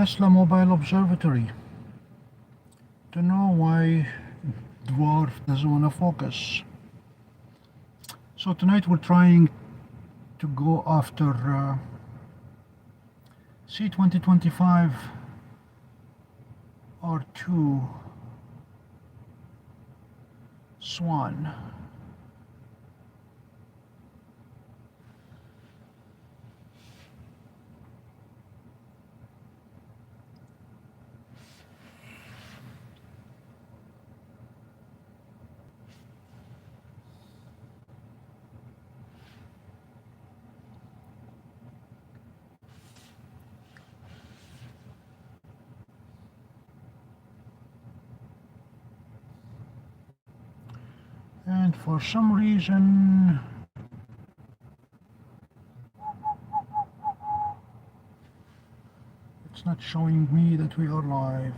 Tesla Mobile Observatory. Don't know why Dwarf doesn't want to focus. So tonight we're trying to go after C2025 R2 SWAN. And for some reason it's not showing me that we are live.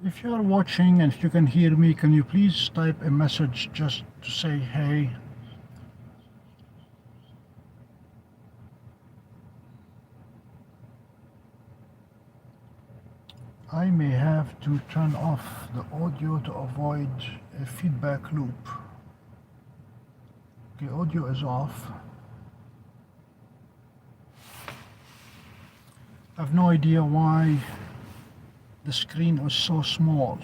If you are watching and if you can hear me, can you please type a message just to say hey? I may have to turn off the audio to avoid a feedback loop. Okay, audio is off. I have no idea why the screen was so small.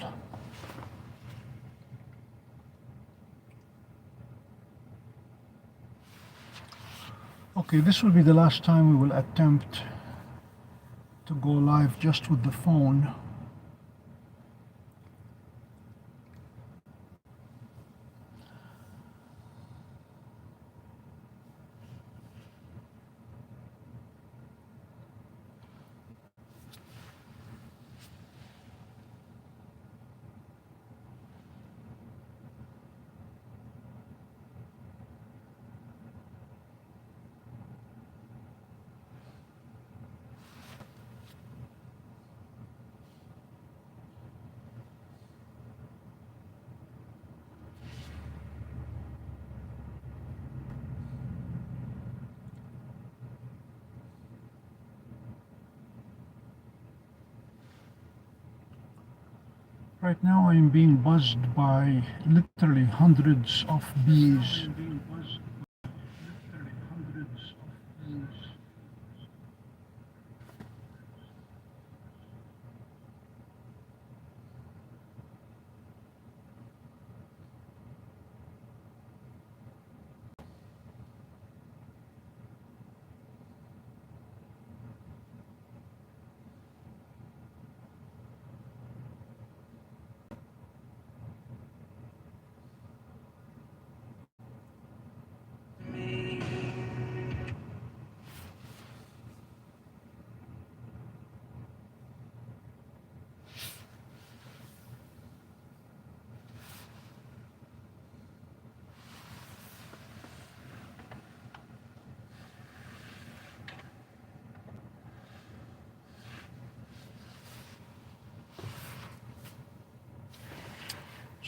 Okay, this will be the last time we will attempt to go live just with the phone. Right now I am being buzzed by literally hundreds of bees.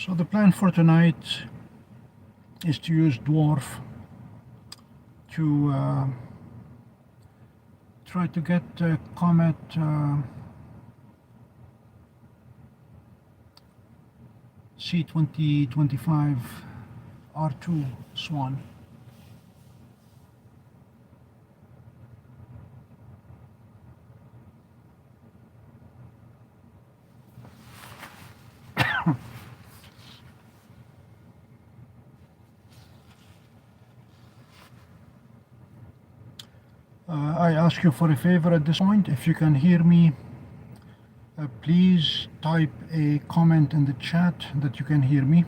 So the plan for tonight is to use dwarf to try to get Comet C2025 R2 SWAN. I ask you for a favor at this point. If you can hear me, please type a comment in the chat that you can hear me.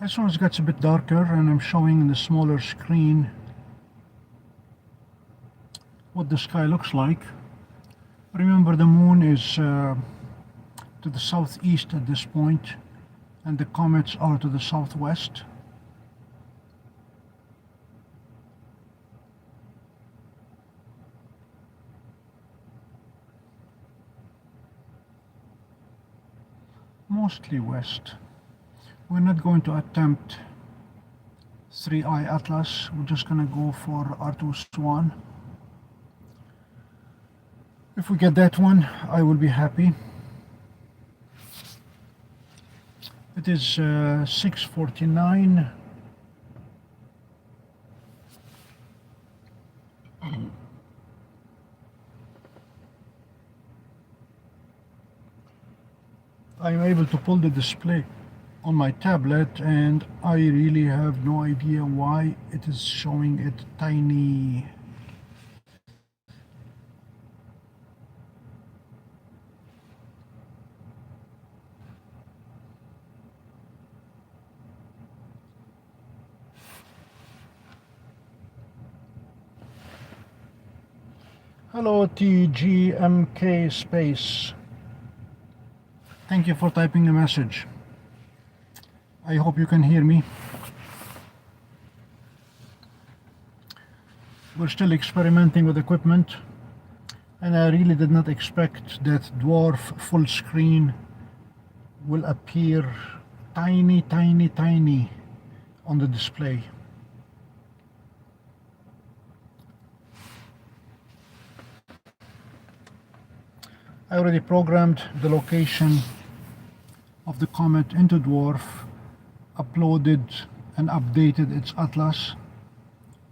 As soon as it gets a bit darker and I'm showing in the smaller screen what the sky looks like. Remember, the moon is to the southeast at this point and the comets are to the southwest. Mostly west. We're not going to attempt 3i Atlas, we're just going to go for R2 SWAN. If we get that one, I will be happy. It is 6:49. I'm able to pull the display on my tablet and I really have no idea why it is showing it tiny. Hello TGMK space. Thank you for typing a message. I hope you can hear me. We're still experimenting with equipment and I really did not expect that dwarf full screen will appear tiny on the display. I already programmed the location of the comet into dwarf, uploaded and updated its atlas,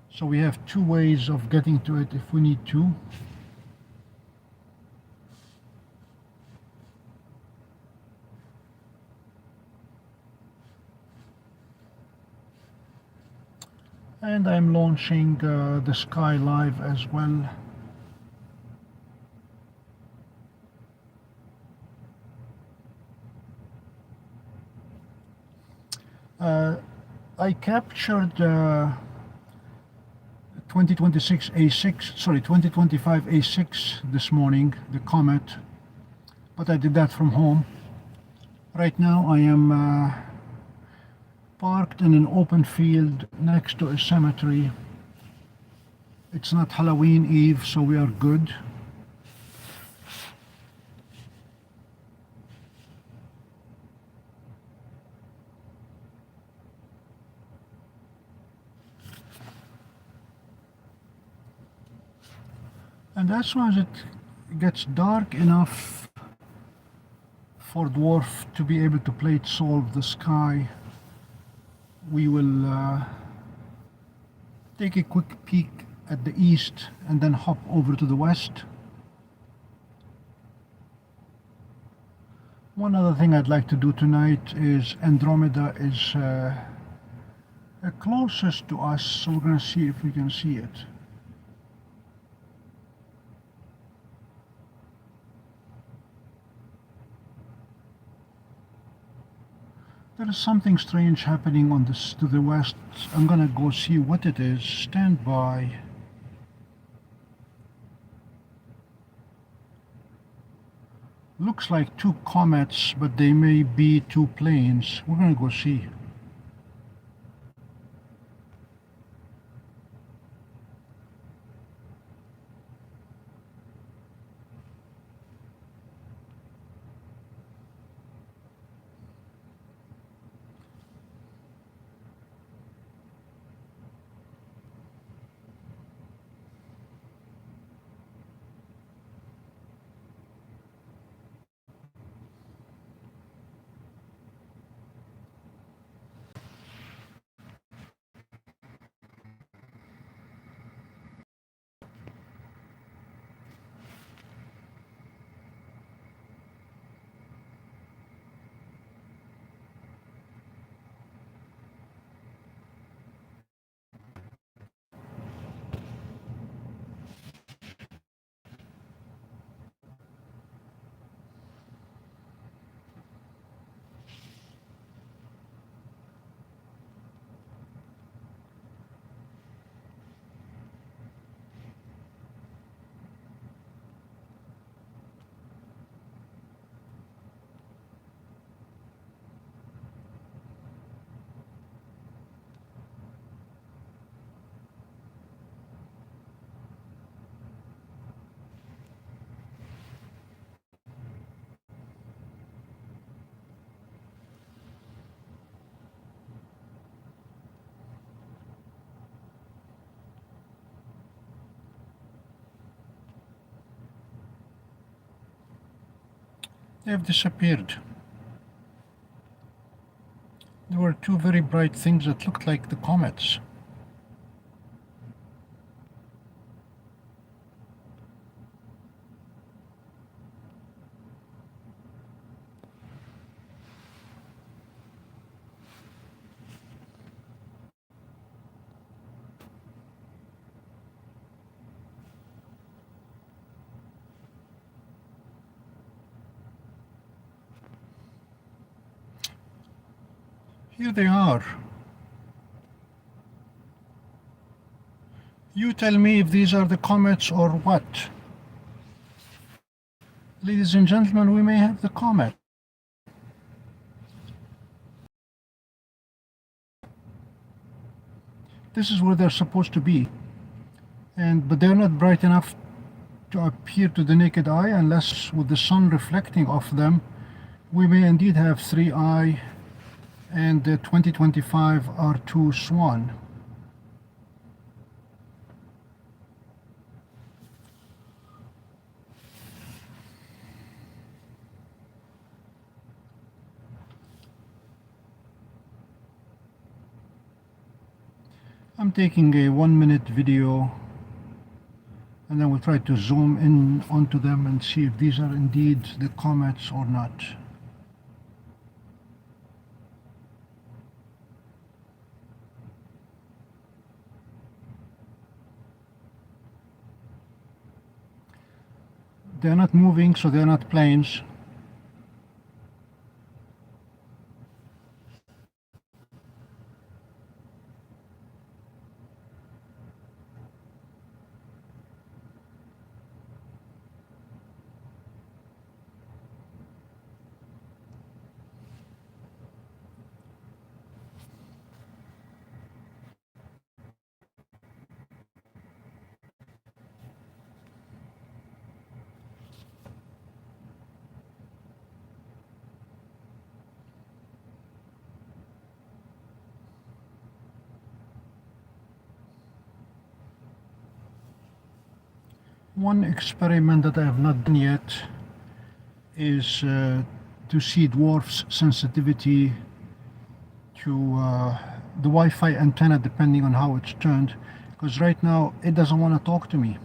so we have two ways of getting to it if we need to. And I'm launching the Sky Live as well. I captured 2025 A6 this morning, the Comet, but I did that from home. Right now I am parked in an open field next to a cemetery. It's not Halloween Eve, so we are good. And as soon as it gets dark enough for dwarf to be able to plate solve the sky, we will take a quick peek at the east and then hop over to the west. One other thing I'd like to do tonight is Andromeda is closest to us, so we're going to see if we can see it. There is something strange happening on this to the west. I'm gonna go see what it is. Stand by. Looks like two comets, but they may be two planes. We're gonna go see. They have disappeared. There were two very bright things that looked like the comets. Here they are. You tell me if these are the comets or what. Ladies and gentlemen, we may have the comet. This is where they're supposed to be. But they're not bright enough to appear to the naked eye unless with the sun reflecting off them, we may indeed have 3I and the 2025 R2 SWAN. I'm taking a 1-minute video and then we'll try to zoom in onto them and see if these are indeed the comets or not. They're not moving, so they're not planes. One experiment that I have not done yet is to see dwarfs sensitivity to the Wi-Fi antenna, depending on how it's turned, because right now it doesn't want to talk to me.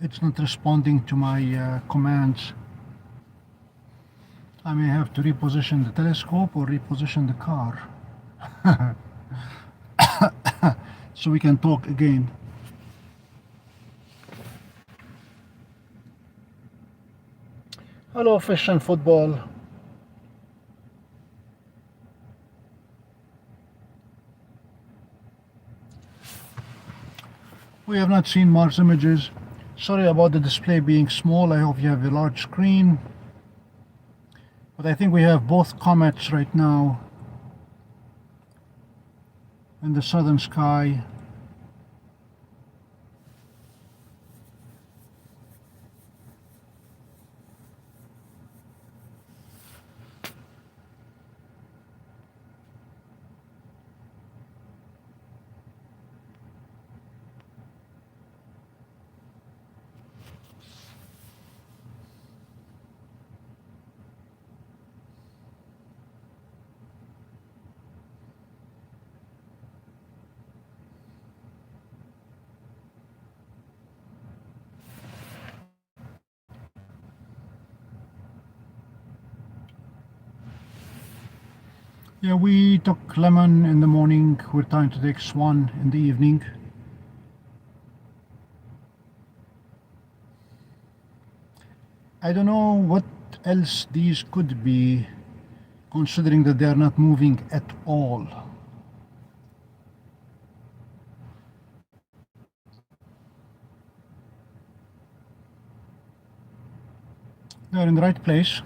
It's not responding to my commands. I may have to reposition the telescope or reposition the car so we can talk again. Hello, fish and football. We have not seen Mars images. Sorry about the display being small. I hope you have a large screen. But I think we have both comets right now in the southern sky. Yeah, we took lemon in the morning. We're trying to take SWAN in the evening. I don't know what else these could be, considering that they are not moving at all. They're in the right place.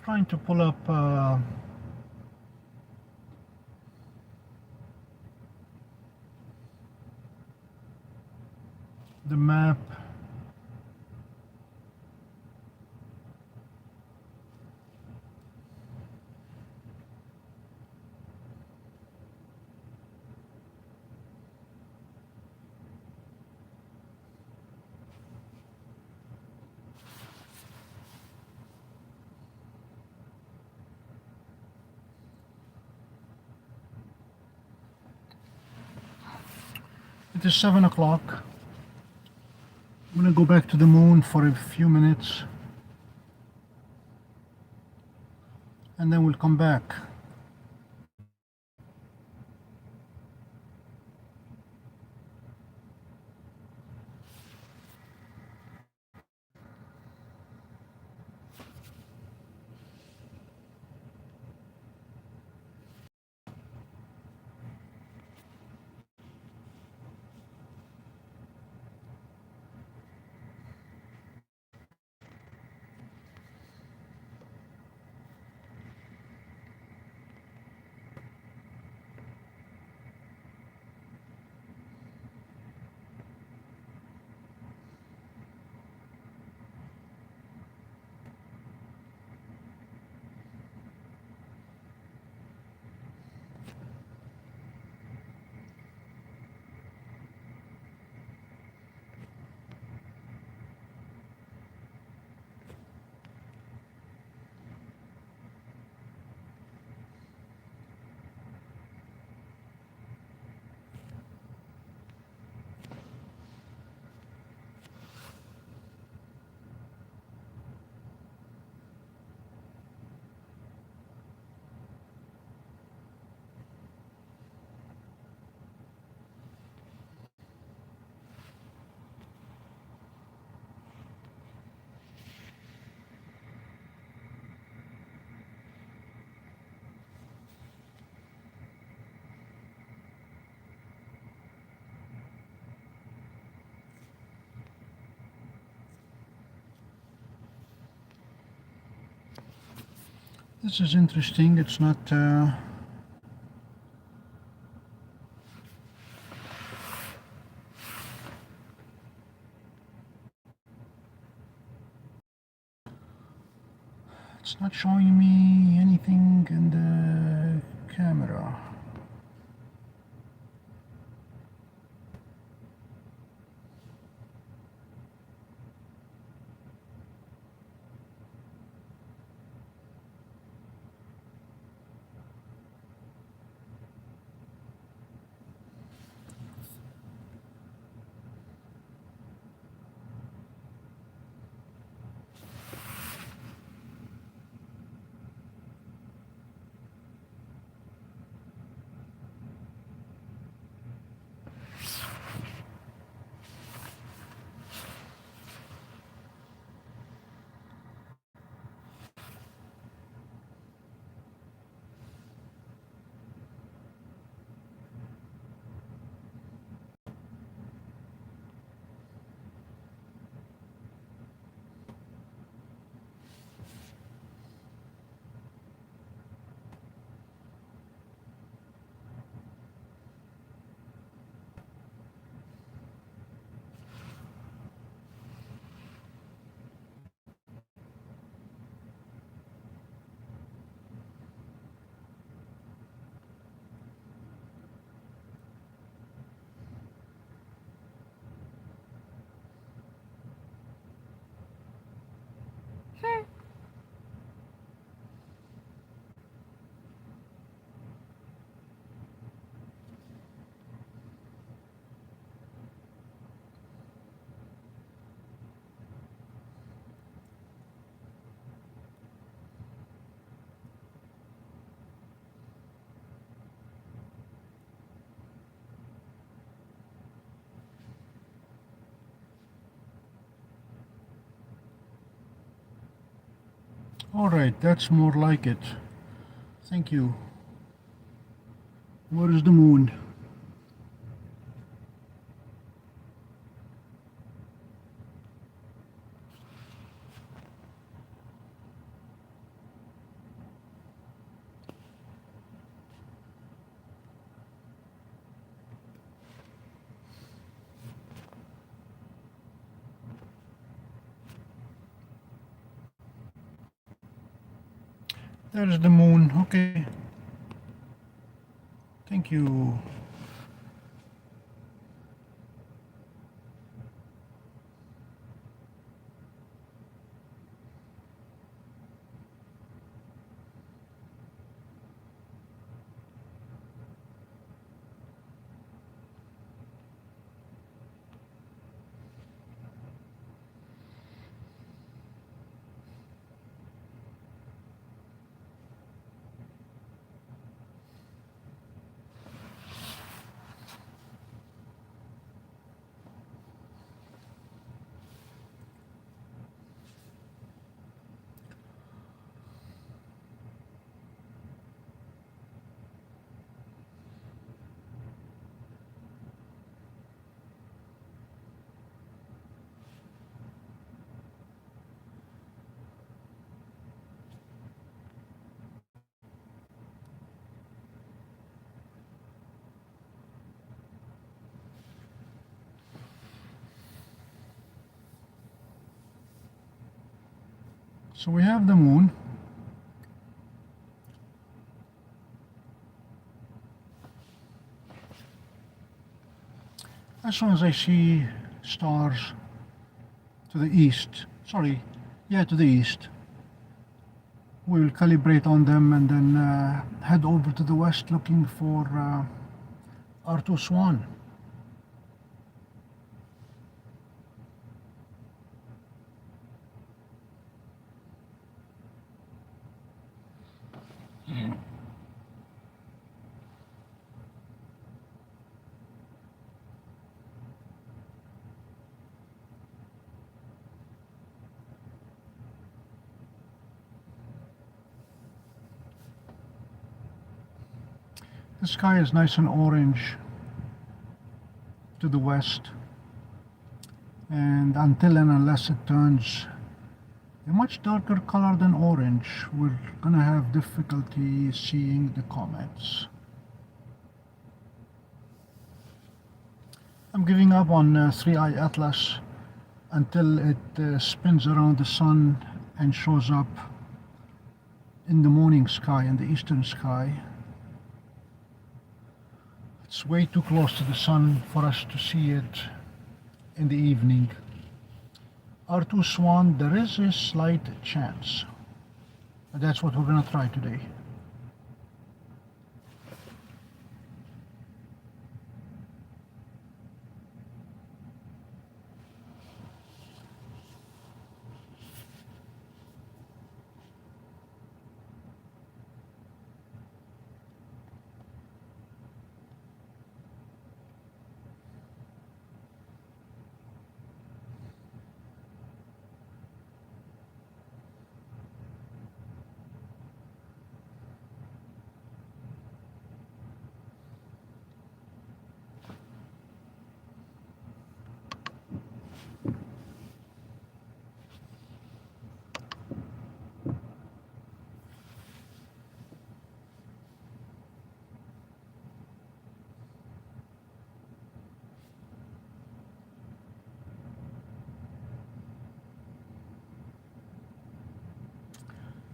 Trying to pull up the map. It is 7 o'clock. I'm gonna go back to the moon for a few minutes and then we'll come back. This is interesting. It's not it's not showing me anything in the camera. All right, that's more like it. Thank you. Where is the moon? There's the moon. Okay. Thank you. So we have the moon. As soon as I see stars to the east, to the east, we will calibrate on them and then head over to the west looking for R2 SWAN. The sky is nice and orange to the west, and until and unless it turns a much darker color than orange. We're gonna have difficulty seeing the comets. I'm giving up on 3i Atlas until it spins around the sun and shows up in the morning sky, in the eastern sky. It's way too close to the sun for us to see it in the evening. R2 SWAN, there is a slight chance. But that's what we're going to try today.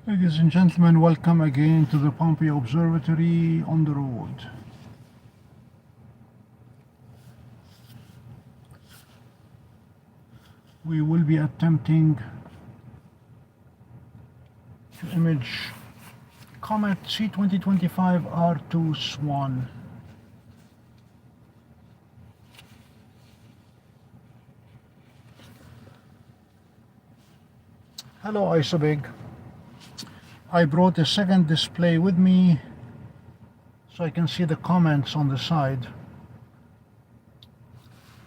Ladies and gentlemen, welcome again to the Pompey Observatory on the road. We will be attempting to image Comet C2025 R2 SWAN. Hello ISOBIG. I brought a second display with me so I can see the comments on the side,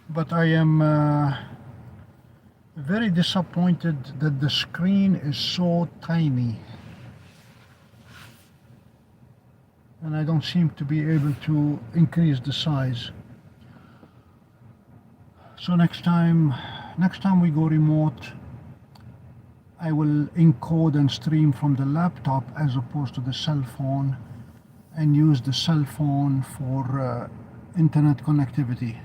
but I am very disappointed that the screen is so tiny and I don't seem to be able to increase the size. So next time we go remote, I will encode and stream from the laptop as opposed to the cell phone, and use the cell phone for internet connectivity.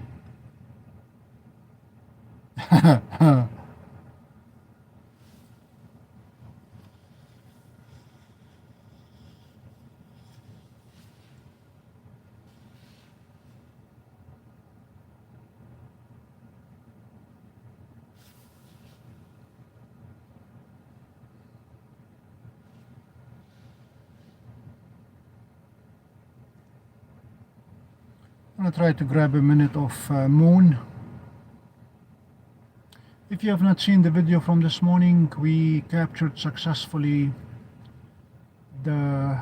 I'm going to try to grab a minute of moon. If you have not seen the video from this morning, we captured successfully the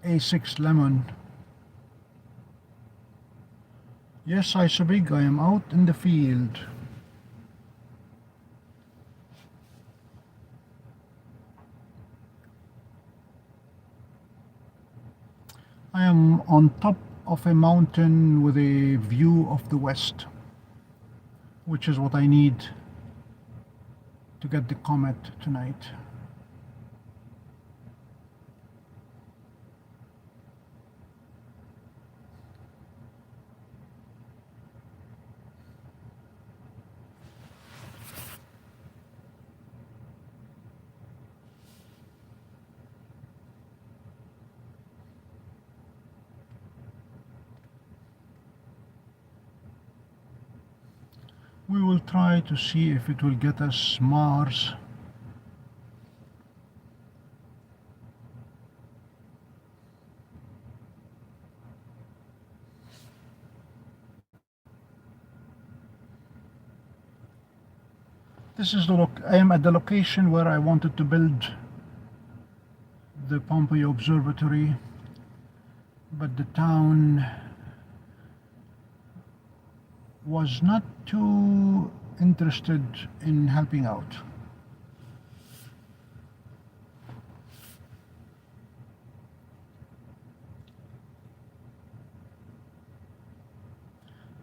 A6 Lemon. Yes, ISOBIG, I am out in the field. I am on top of a mountain with a view of the west, which is what I need to get the comet tonight. We will try to see if it will get us Mars. This is I am at the location where I wanted to build the Pompey Observatory, but the town was not too interested in helping out.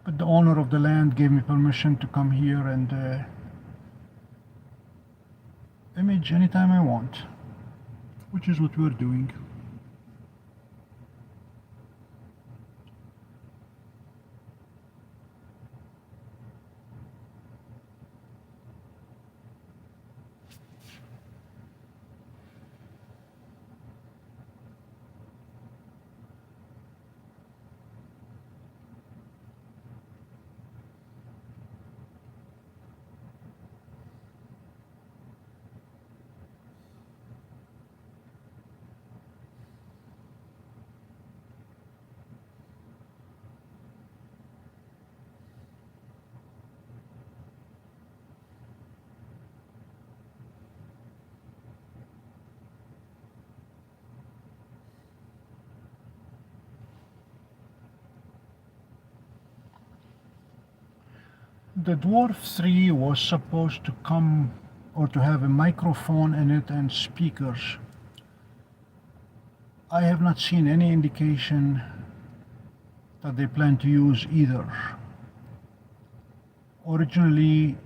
But the owner of the land gave me permission to come here and image anytime I want, which is what we're doing. The Dwarf 3 was supposed to come or to have a microphone in it and speakers. I have not seen any indication that they plan to use either. Originally,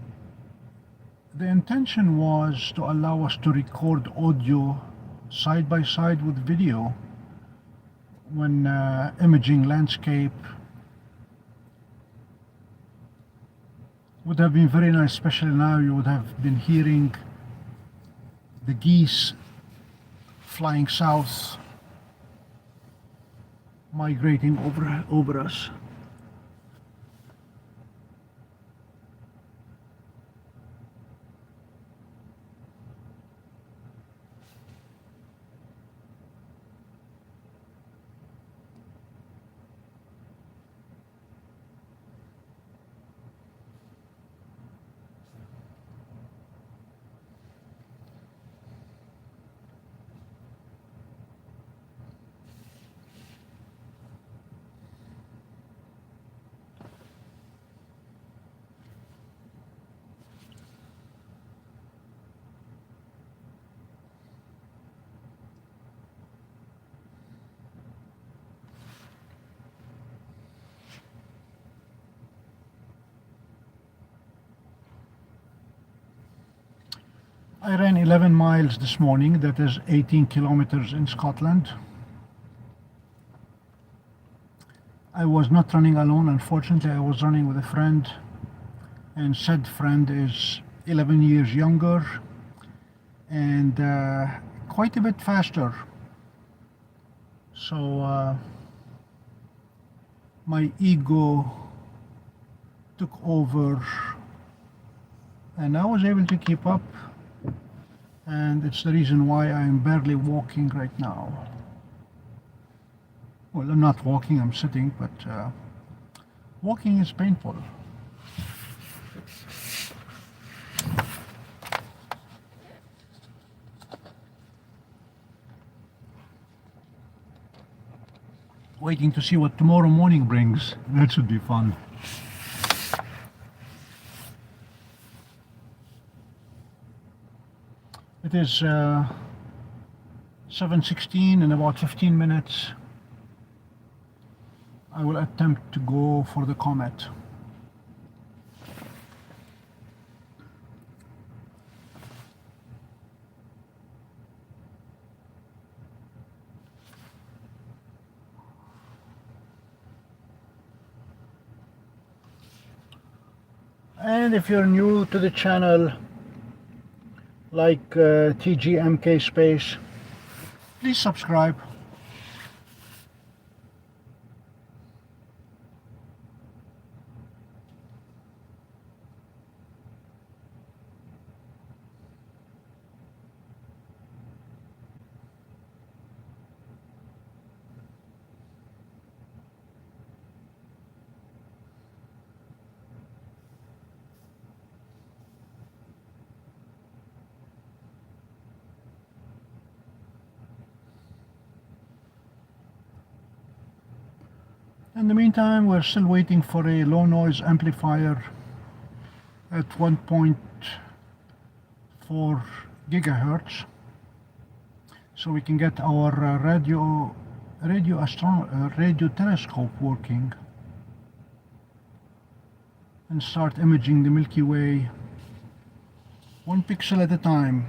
the intention was to allow us to record audio side by side with video when imaging landscape. Would have been very nice, especially now you would have been hearing the geese flying south, migrating over us. I ran 11 miles this morning, that is 18 kilometers in Scotland. I was not running alone, unfortunately. I was running with a friend, and said friend is 11 years younger and quite a bit faster. So my ego took over and I was able to keep up. And it's the reason why I'm barely walking right now. Well, I'm not walking, I'm sitting, but walking is painful. Waiting to see what tomorrow morning brings. That should be fun. It is 7:16 in about 15 minutes. I will attempt to go for the Comet. And if you're new to the channel, like TGMK Space, please subscribe. In the meantime, we're still waiting for a low noise amplifier at 1.4 gigahertz, so we can get our radio telescope working and start imaging the Milky Way 1 pixel at a time.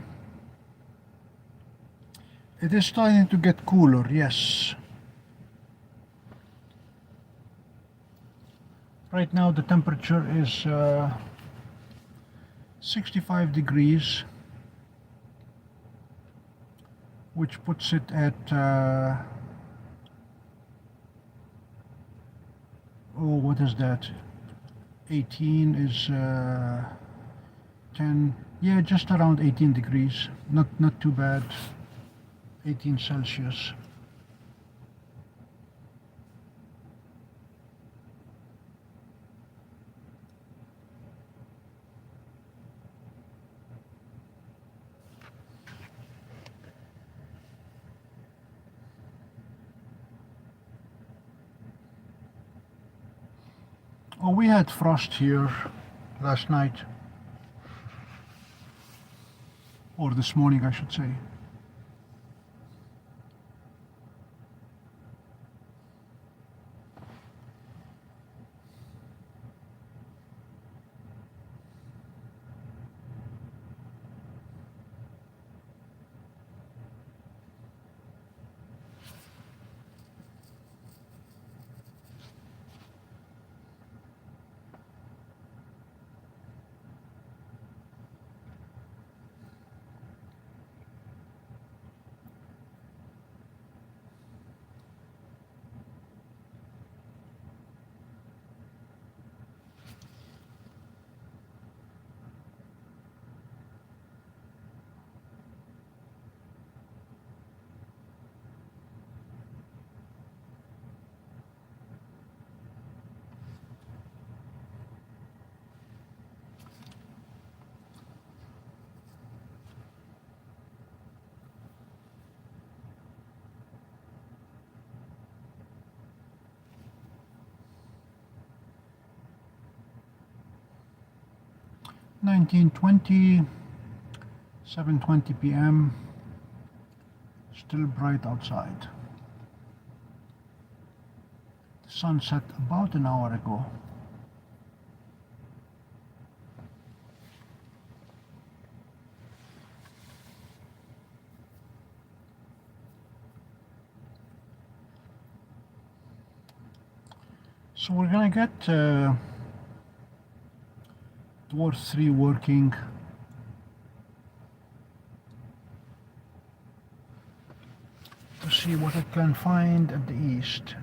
It is starting to get cooler, yes. Right now the temperature is 65 degrees, which puts it at oh, what is that? 18 is 10, yeah, just around 18 degrees. Not too bad. 18 Celsius. Oh, we had frost here last night, or this morning I should say. (1920), 7:20 p.m. Still bright outside. The sun set about an hour ago. So we're gonna get DWARF III working. To see what it can find at the east.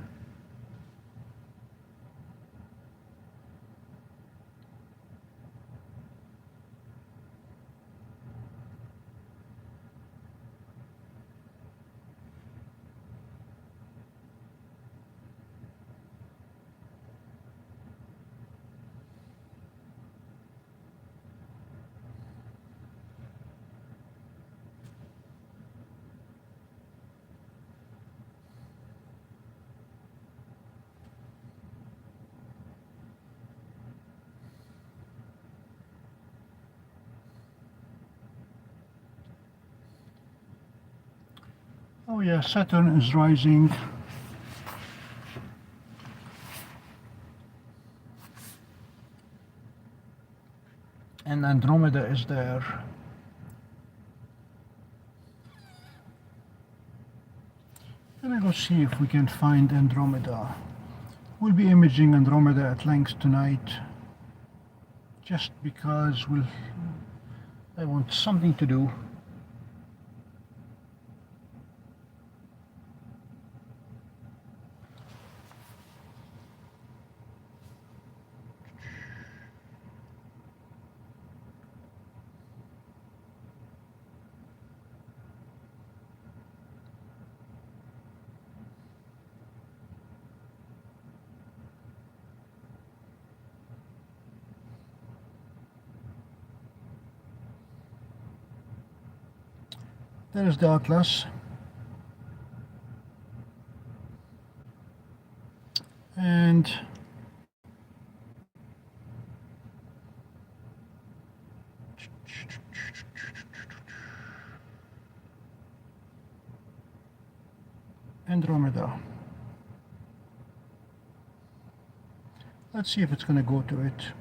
Oh yeah, Saturn is rising. And Andromeda is there. Gonna go see if we can find Andromeda. We'll be imaging Andromeda at length tonight, just because I want something to do. There's the Atlas. And Andromeda. Let's see if it's going to go to it.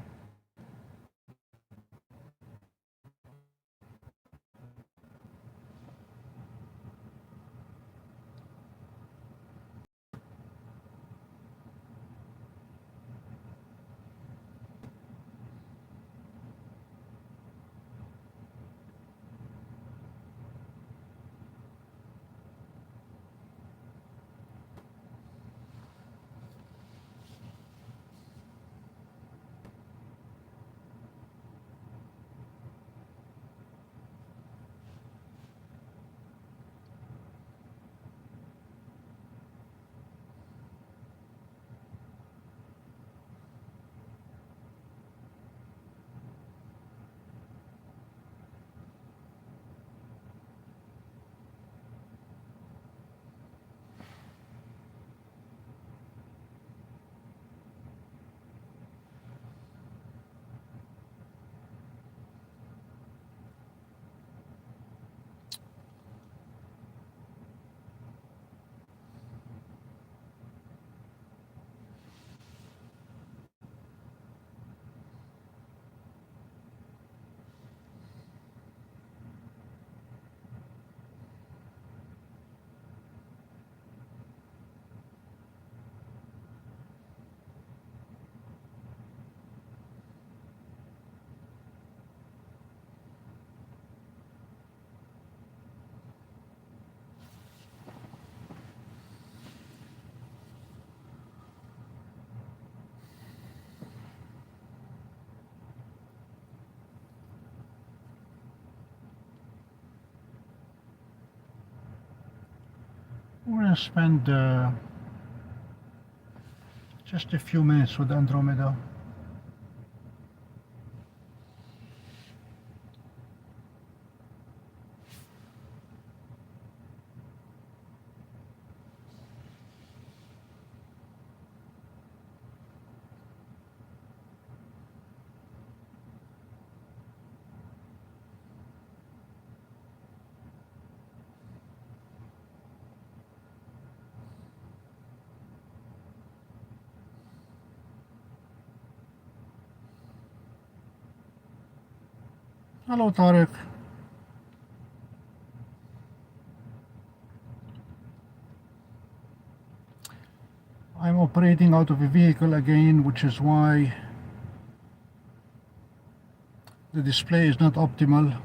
going to spend just a few minutes with Andromeda. Hello, Tarek. I'm operating out of a vehicle again, which is why the display is not optimal.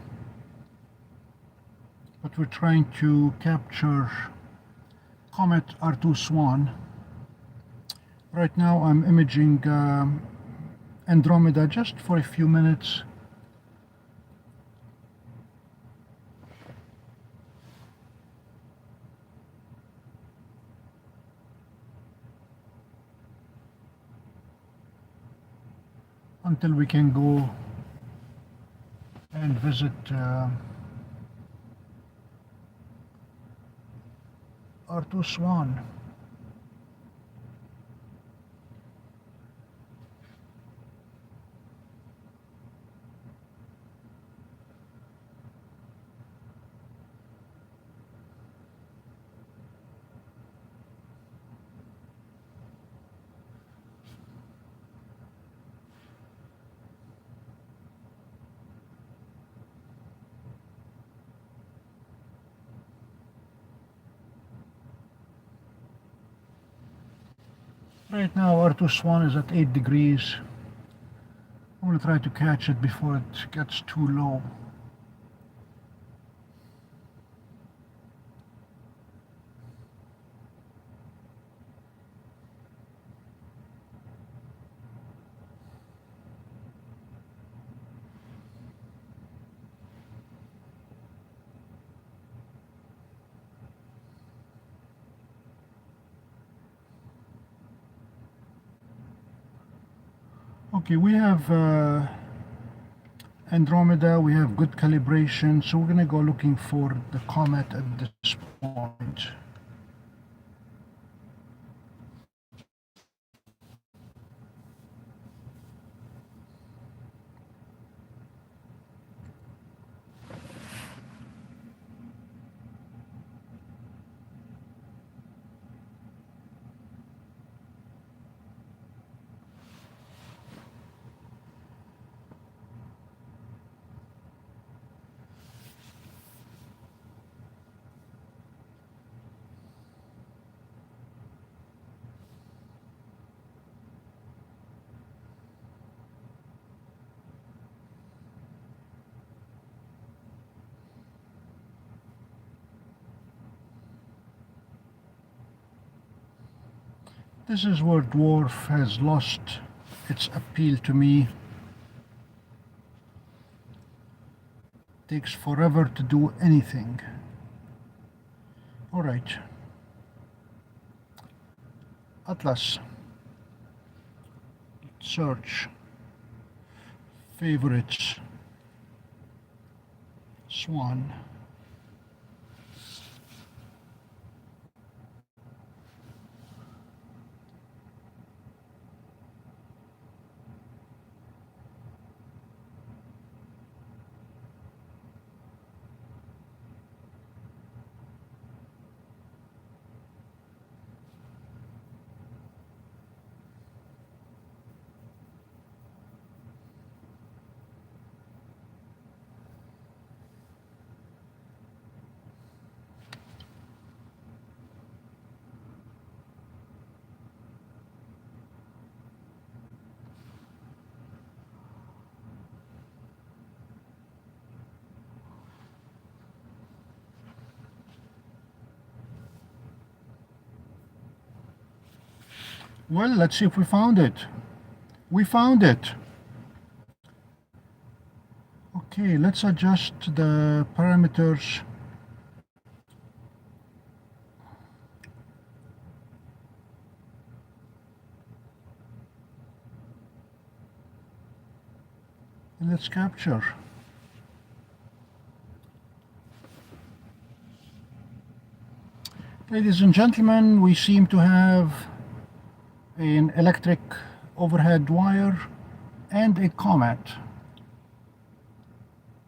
But we're trying to capture Comet R2 SWAN. Right now I'm imaging Andromeda just for a few minutes. Until we can go and visit R2 SWAN. Right now R2 SWAN is at 8 degrees. I'm going to try to catch it before it gets too low. Okay, we have Andromeda, we have good calibration, so we're going to go looking for the comet at this point. This is where dwarf has lost its appeal to me. Takes forever to do anything. All right. Atlas. Search. Favorites. SWAN. Well, let's see if we found it. We found it. Okay, let's adjust the parameters and let's capture. Ladies and gentlemen, we seem to have an electric overhead wire and a comet.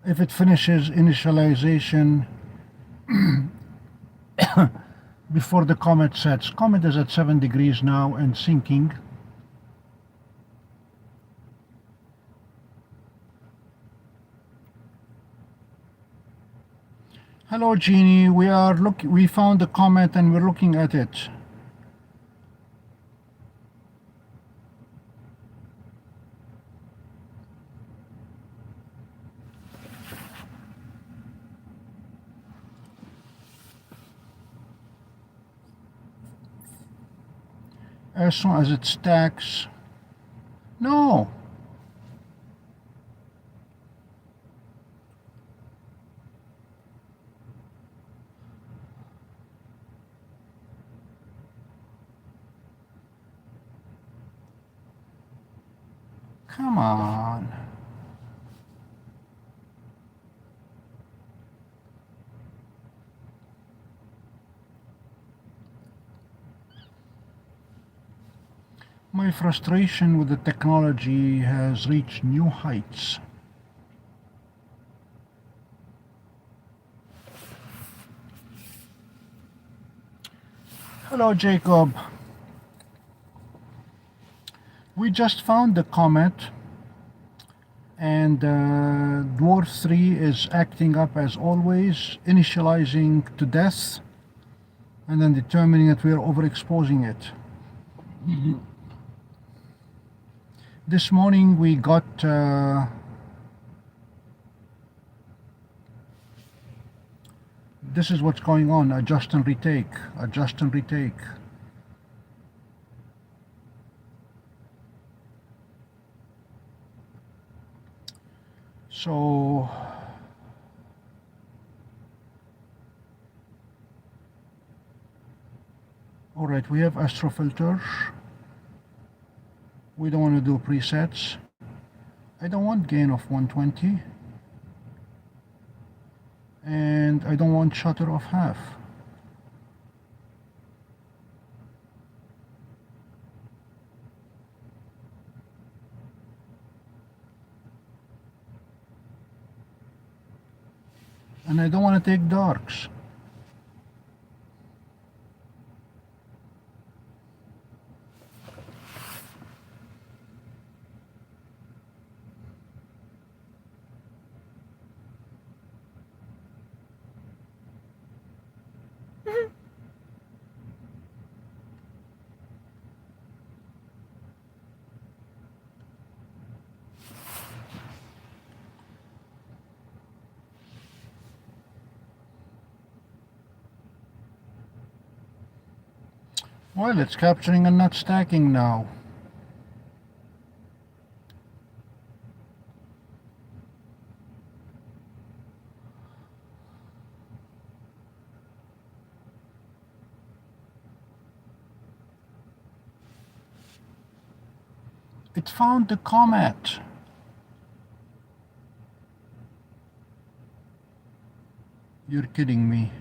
If it finishes initialization before the comet sets. Comet is at 7 degrees now and sinking. Hello Jeannie, we found the comet and we're looking at it. As soon as it stacks. No. Come on. My frustration with the technology has reached new heights. Hello, Jacob. We just found the comet, and DWARF III is acting up as always, initializing to death, and then determining that we are overexposing it. This morning we got this is what's going on, adjust and retake, adjust and retake. So all right, we have astrofilters. We don't want to do presets. I don't want gain of 120. And I don't want shutter of half. And I don't want to take darks. Well, it's capturing and not stacking now. It found the comet. You're kidding me.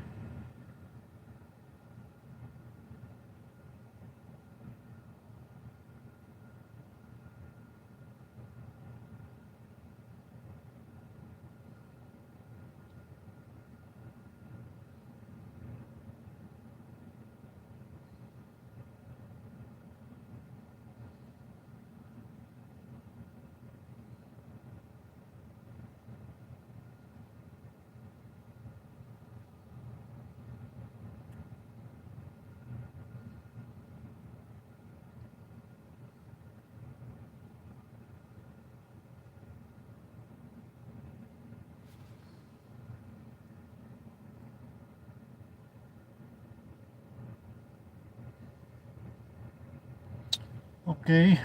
Okay.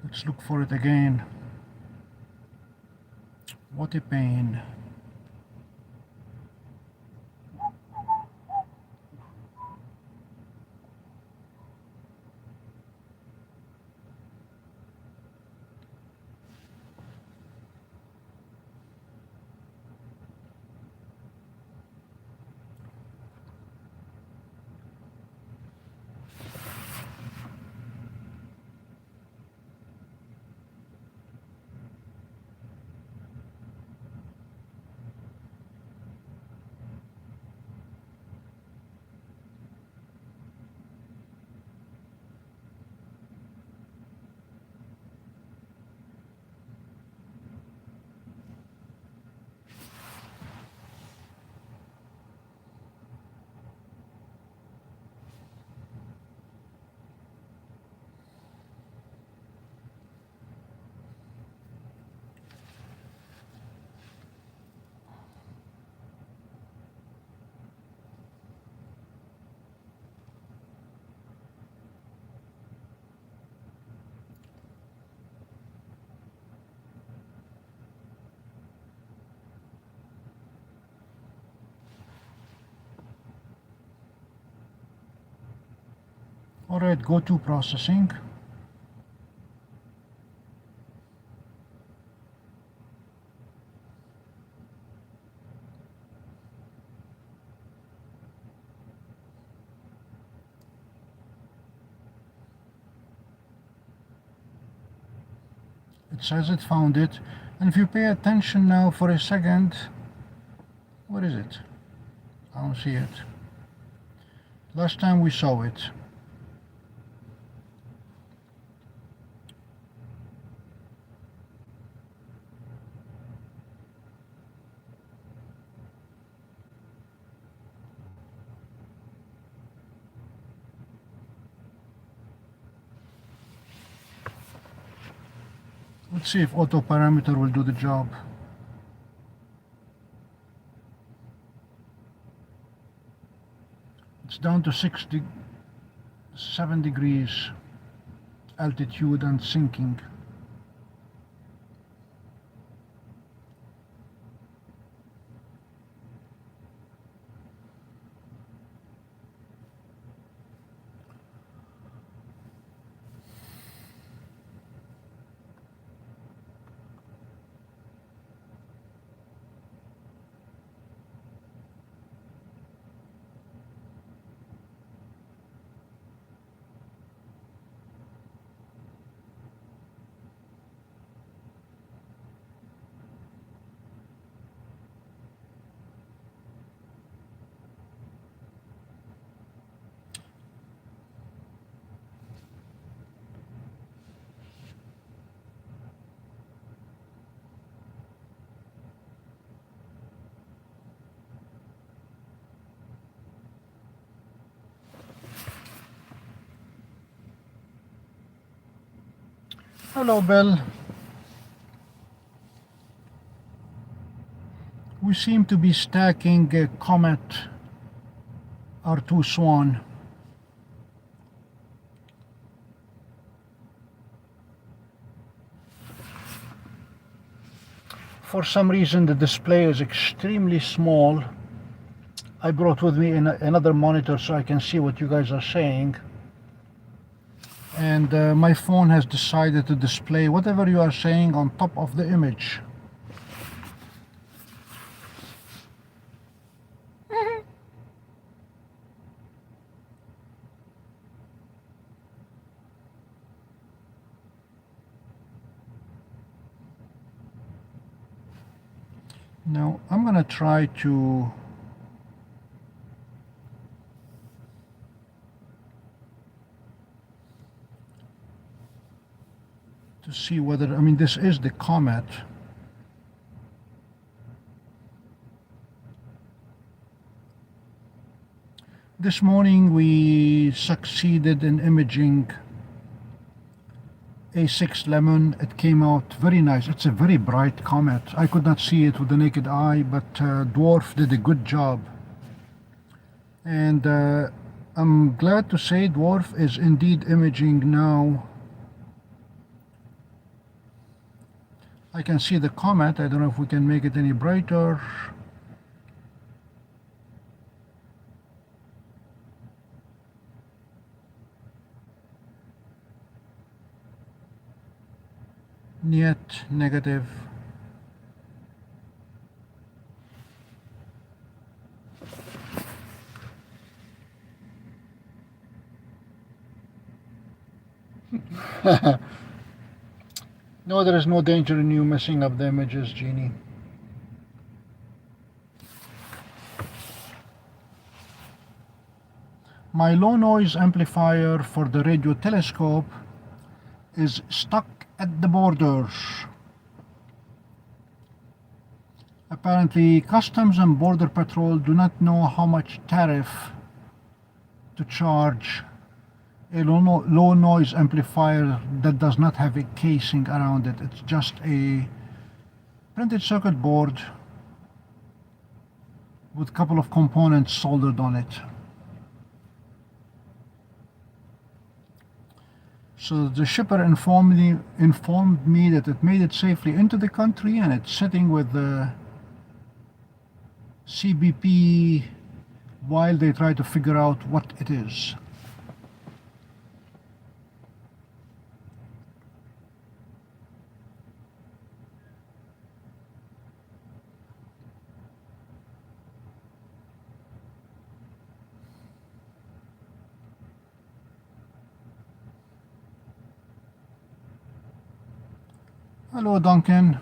Let's look for it again. What a pain. Alright, go to processing. It says it found it, and if you pay attention now for a second, what is it? I don't see it. Last time we saw it. Let's see if auto parameter will do the job. It's down to 7 degrees altitude and sinking. Hello, Bill. We seem to be stacking a Comet R2 SWAN. For some reason the display is extremely small. I brought with me another monitor so I can see what you guys are saying. And my phone has decided to display whatever you are saying on top of the image. Now I'm going to try to see whether, I mean, this is the Comet. This morning we succeeded in imaging A6 Lemon. It came out very nice. It's a very bright comet. I could not see it with the naked eye, but DWARF did a good job. And I'm glad to say DWARF is indeed imaging now. I can see the comet. I don't know if we can make it any brighter. Yet negative. No, there is no danger in you messing up the images, Jeannie. My low noise amplifier for the radio telescope is stuck at the borders. Apparently, Customs and Border Patrol do not know how much tariff to charge a low noise amplifier that does not have a casing around it. It's just a printed circuit board with a couple of components soldered on it. So the shipper informed me that it made it safely into the country and it's sitting with the CBP while they try to figure out what it is. Hello, Duncan.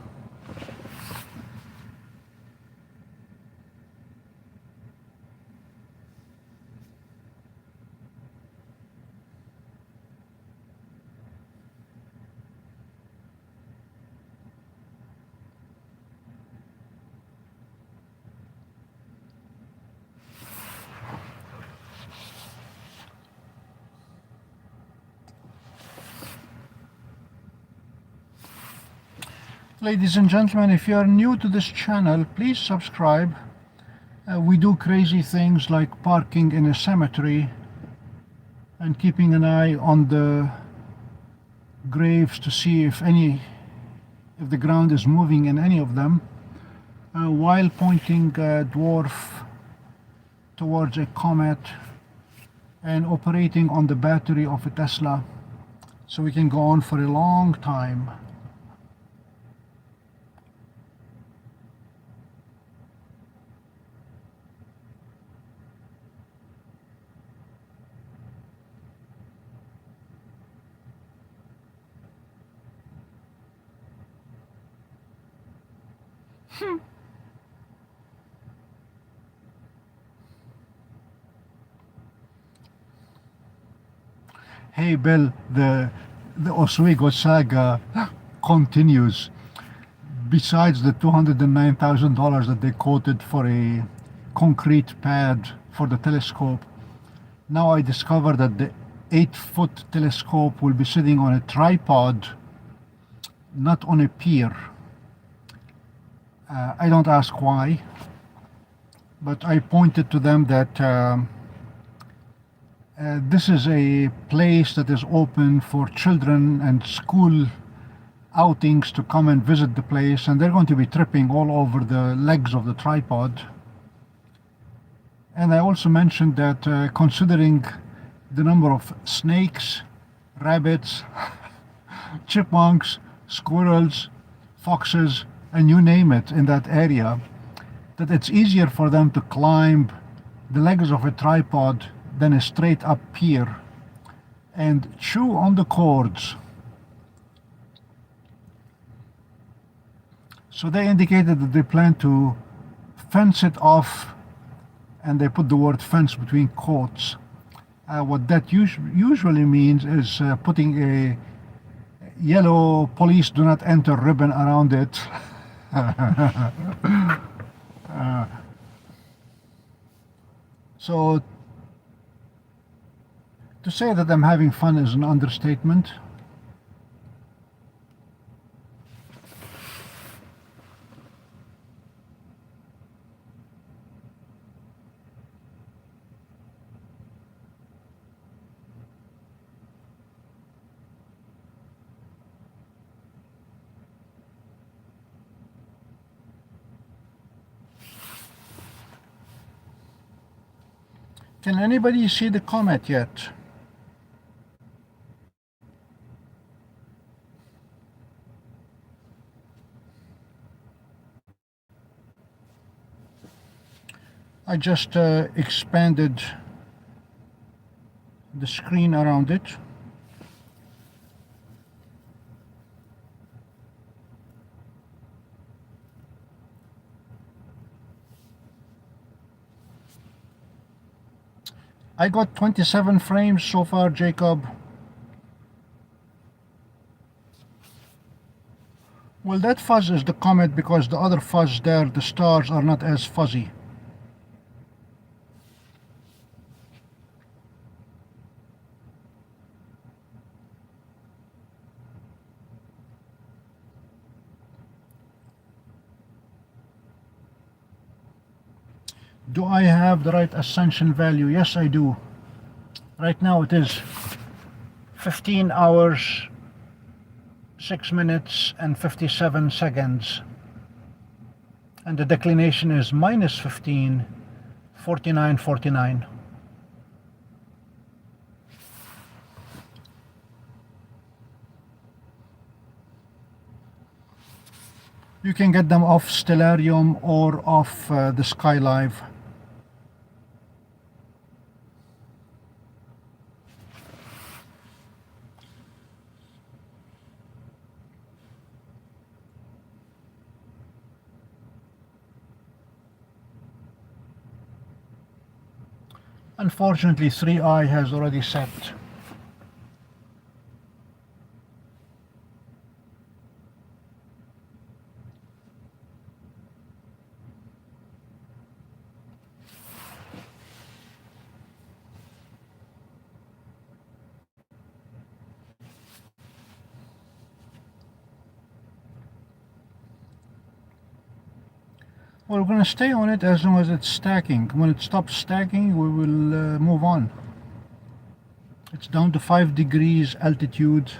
Ladies and gentlemen, if you are new to this channel, please subscribe. We do crazy things like parking in a cemetery and keeping an eye on the graves to see if the ground is moving in any of them, while pointing a dwarf towards a comet and operating on the battery of a Tesla, so we can go on for a long time. Hey Bill, the Oswego saga continues. Besides the $209,000 that they quoted for a concrete pad for the telescope, now I discover that the 8-foot telescope will be sitting on a tripod, not on a pier. I don't ask why, but I pointed to them that this is a place that is open for children and school outings to come and visit the place, and they're going to be tripping all over the legs of the tripod. And I also mentioned that considering the number of snakes, rabbits, chipmunks, squirrels, foxes, and you name it in that area, that it's easier for them to climb the legs of a tripod than a straight up pier and chew on the cords. So they indicated that they plan to fence it off, and they put the word fence between quotes. What that usually means is putting a yellow police do not enter ribbon around it. So to say that I'm having fun is an understatement. Can anybody see the comet yet? I just expanded the screen around it. I got 27 frames so far, Jacob. Well, that fuzz is the comet because the other fuzz there, the stars, are not as fuzzy. Do I have the right ascension value? Yes, I do. Right now it is 15 hours, 6 minutes and 57 seconds. And the declination is minus 15, 49.49. You can get them off Stellarium or off the SkyLive. Unfortunately, 3i has already set. Well, we're going to stay on it as long as it's stacking. When it stops stacking, we will move on. It's down to 5 degrees altitude.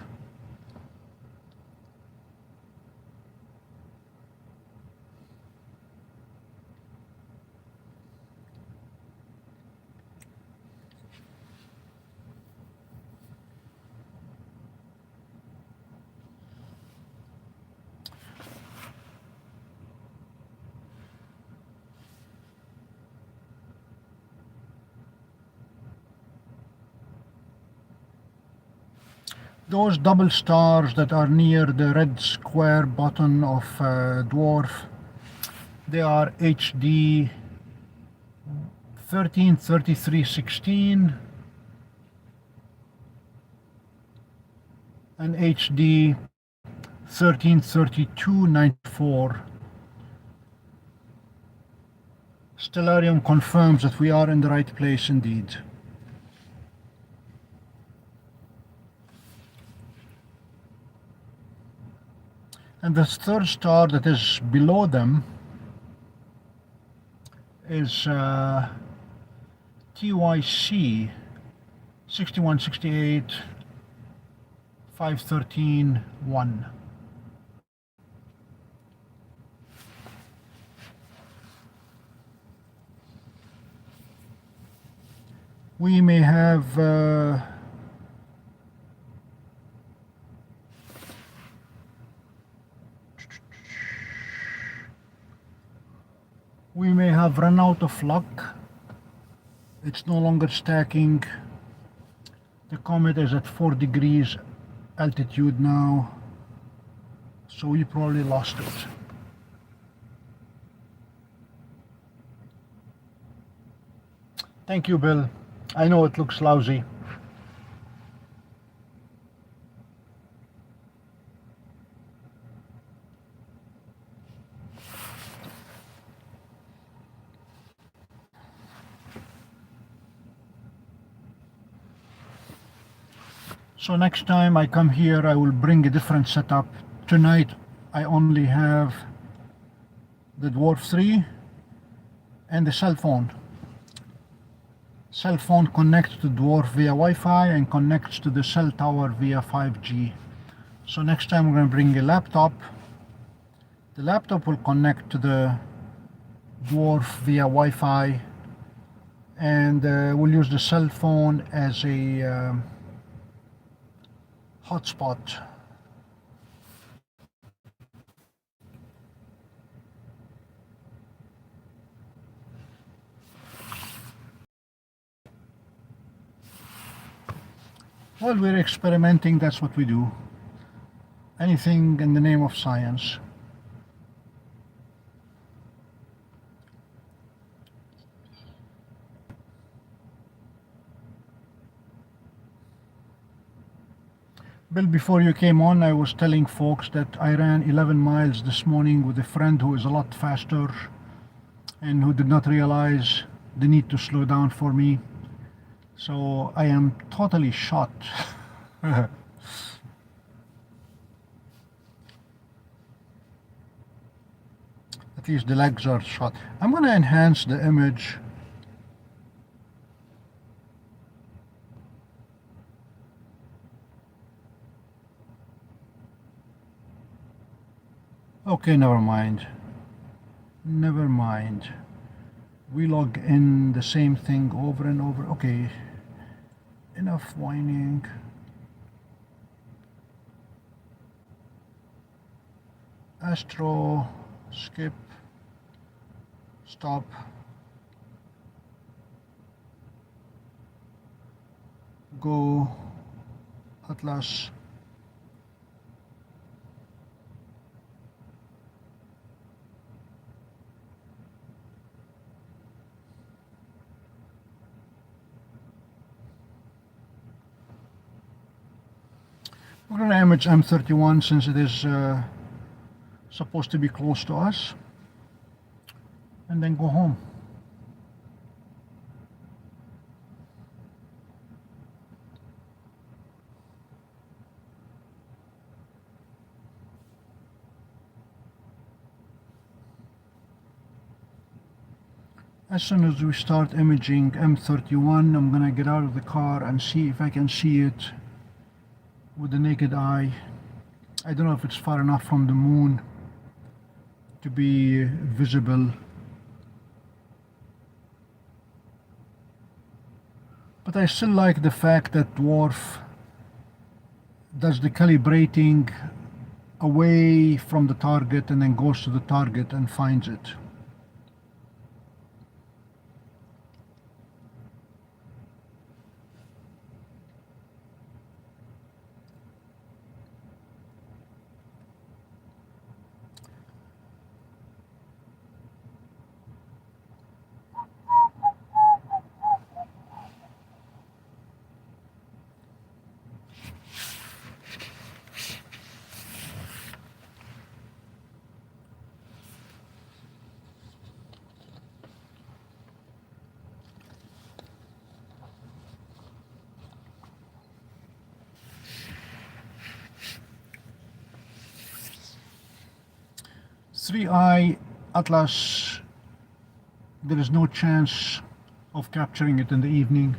Those double stars that are near the red square button of dwarf, they are HD 133316 and HD 133294. Stellarium confirms that we are in the right place indeed. And the third star that is below them is TYC 6168 513 1. We may have run out of luck. It's no longer stacking. The comet is at 4 degrees altitude now, so we probably lost it. Thank you, Bill. I know it looks lousy. So next time I come here, I will bring a different setup. Tonight I only have the Dwarf 3 and the cell phone. Cell phone connects to Dwarf via Wi-Fi and connects to the cell tower via 5G. So next time we're going to bring a laptop. The laptop will connect to the Dwarf via Wi-Fi, and we'll use the cell phone as a hotspot. Well, we're experimenting, that's what we do. Anything in the name of science. Bill, before you came on, I was telling folks that I ran 11 miles this morning with a friend who is a lot faster and who did not realize the need to slow down for me. So I am totally shot. At least the legs are shot. I'm going to enhance the image. Okay, never mind. Never mind. We log in the same thing over and over. Okay, enough whining. Astro, skip, stop. Go, Atlas. We're going to image M31 since it is supposed to be close to us, and then go home. As soon as we start imaging M31, I'm gonna get out of the car and see if I can see it with the naked eye. I don't know if it's far enough from the moon to be visible, but I still like the fact that DWARF does the calibrating away from the target and then goes to the target and finds it. Three-eye Atlas, there is no chance of capturing it in the evening.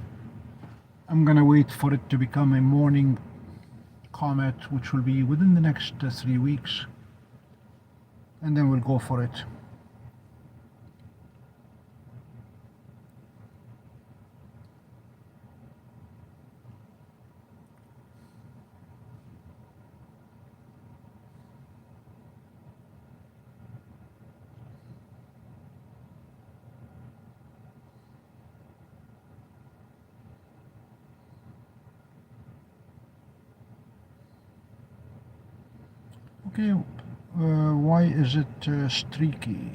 I'm gonna wait for it to become a morning comet, which will be within the next 3 weeks, and then we'll go for it. Okay, why is it streaky?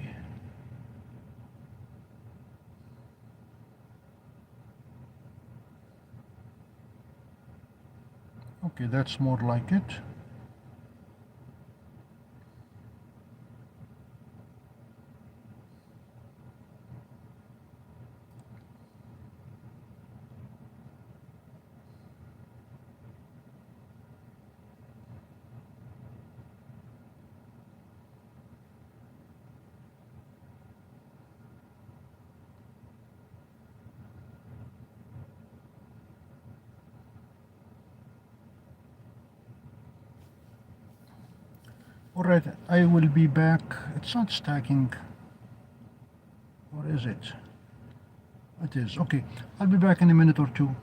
Okay, that's more like it. Alright, I will be back. It's not stacking. Or is it? It is. Okay, I'll be back in a minute or two.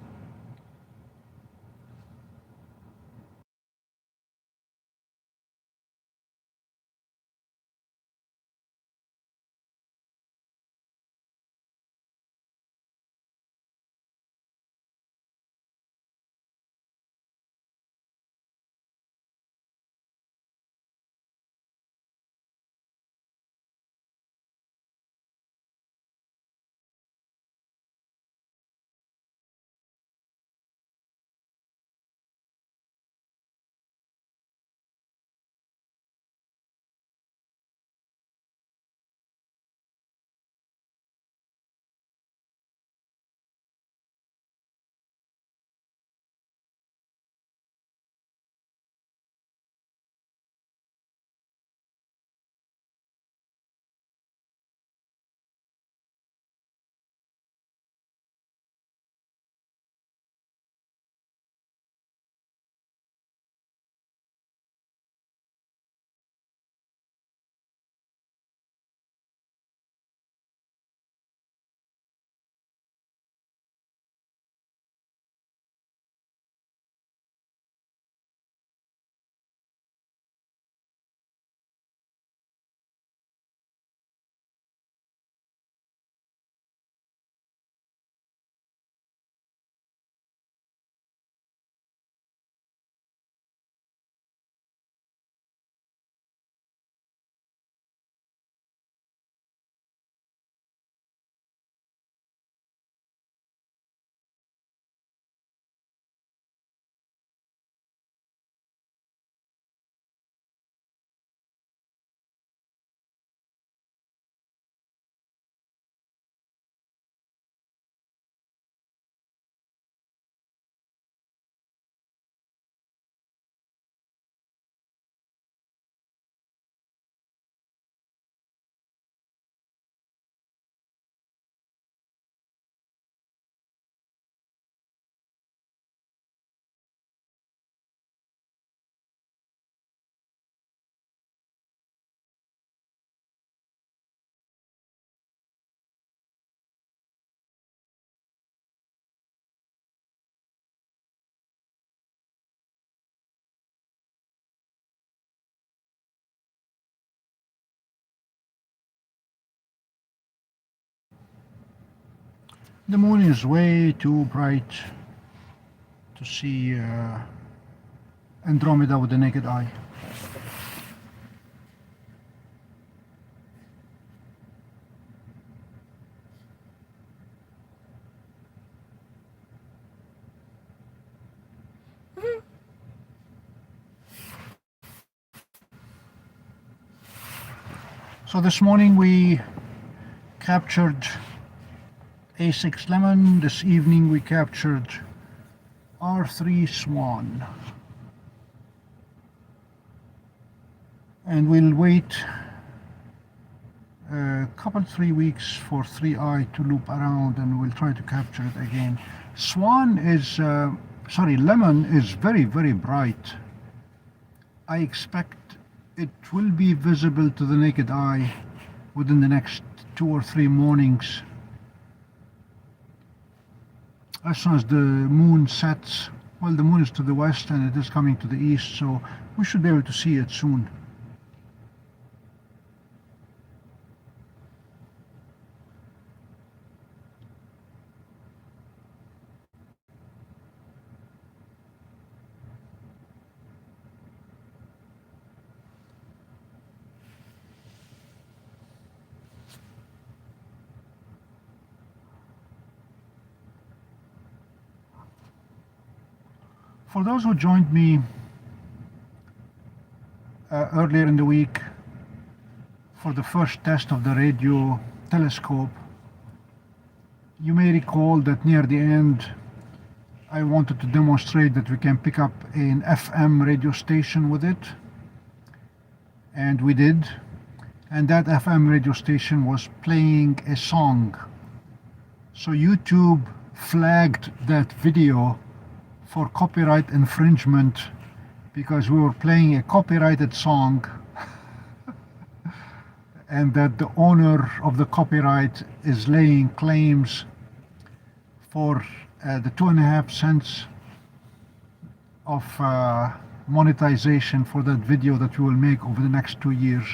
The moon is way too bright to see Andromeda with the naked eye. So this morning we captured A6 Lemon. This evening we captured R3 Swan. And we'll wait a couple 3 weeks for 3i to loop around and we'll try to capture it again. Swan is, Lemon is very, very bright. I expect it will be visible to the naked eye within the next 2 or 3 mornings. As soon as the moon sets, well, the moon is to the west and it is coming to the east, so we should be able to see it soon. For those who joined me earlier in the week for the first test of the radio telescope, you may recall that near the end I wanted to demonstrate that we can pick up an FM radio station with it, and we did, and that FM radio station was playing a song. So YouTube flagged that video for copyright infringement because we were playing a copyrighted song and that the owner of the copyright is laying claims for the 2.5 cents of monetization for that video that we will make over the next 2 years.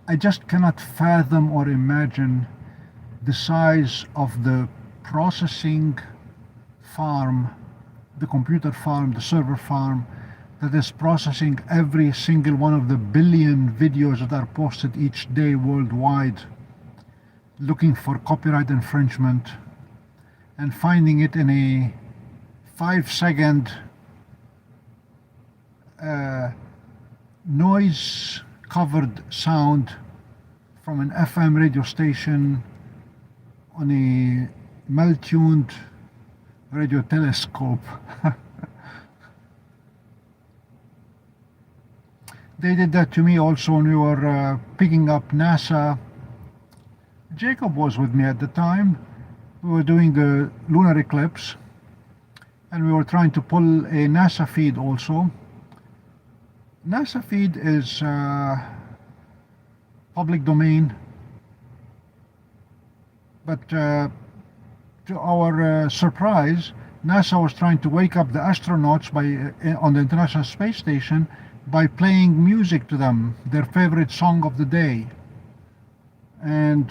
I just cannot fathom or imagine the size of the processing farm, the computer farm, the server farm that is processing every single one of the billion videos that are posted each day worldwide, looking for copyright infringement and finding it in a 5-second noise covered sound from an FM radio station on a mal-tuned radio telescope. They did that to me also when we were picking up NASA. Jacob was with me at the time. We were doing the lunar eclipse and we were trying to pull a NASA feed also. NASA feed is public domain, but to our surprise, NASA was trying to wake up the astronauts on the International Space Station by playing music to them, their favorite song of the day. And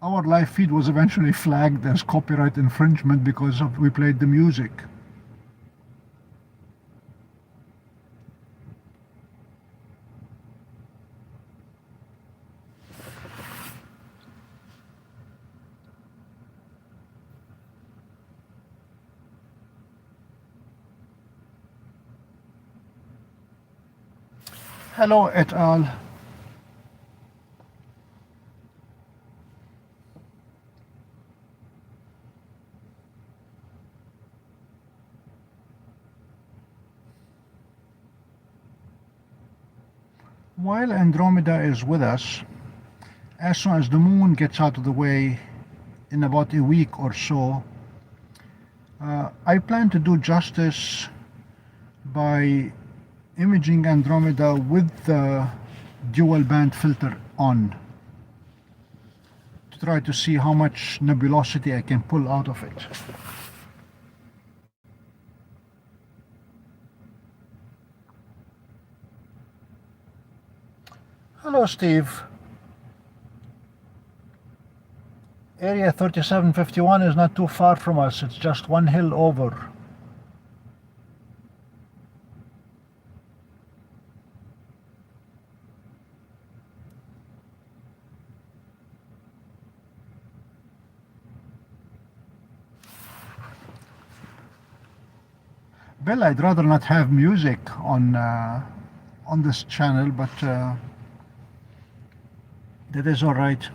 our live feed was eventually flagged as copyright infringement because we played the music. Hello et al. While Andromeda is with us, as soon as the moon gets out of the way in about a week or so, I plan to do justice by imaging Andromeda with the dual band filter on to try to see how much nebulosity I can pull out of it. Hello, Steve. Area 3751 is not too far from us. It's just one hill over. Bill, I'd rather not have music on this channel, but that is all right.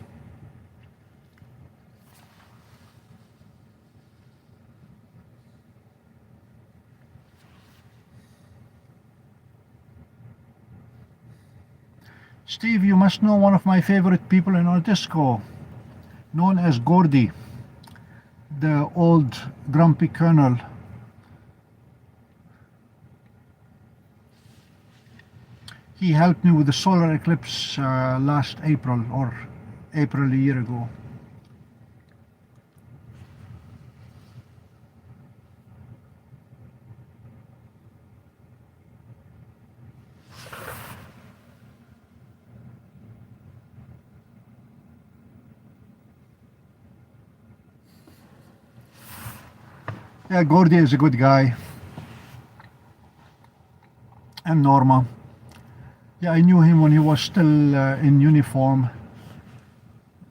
Steve, you must know one of my favorite people in our disco, known as Gordy, the old grumpy colonel. He helped me with the solar eclipse last April, or April a year ago. Yeah, Gordy is a good guy. And Norma. Yeah, I knew him when he was still in uniform.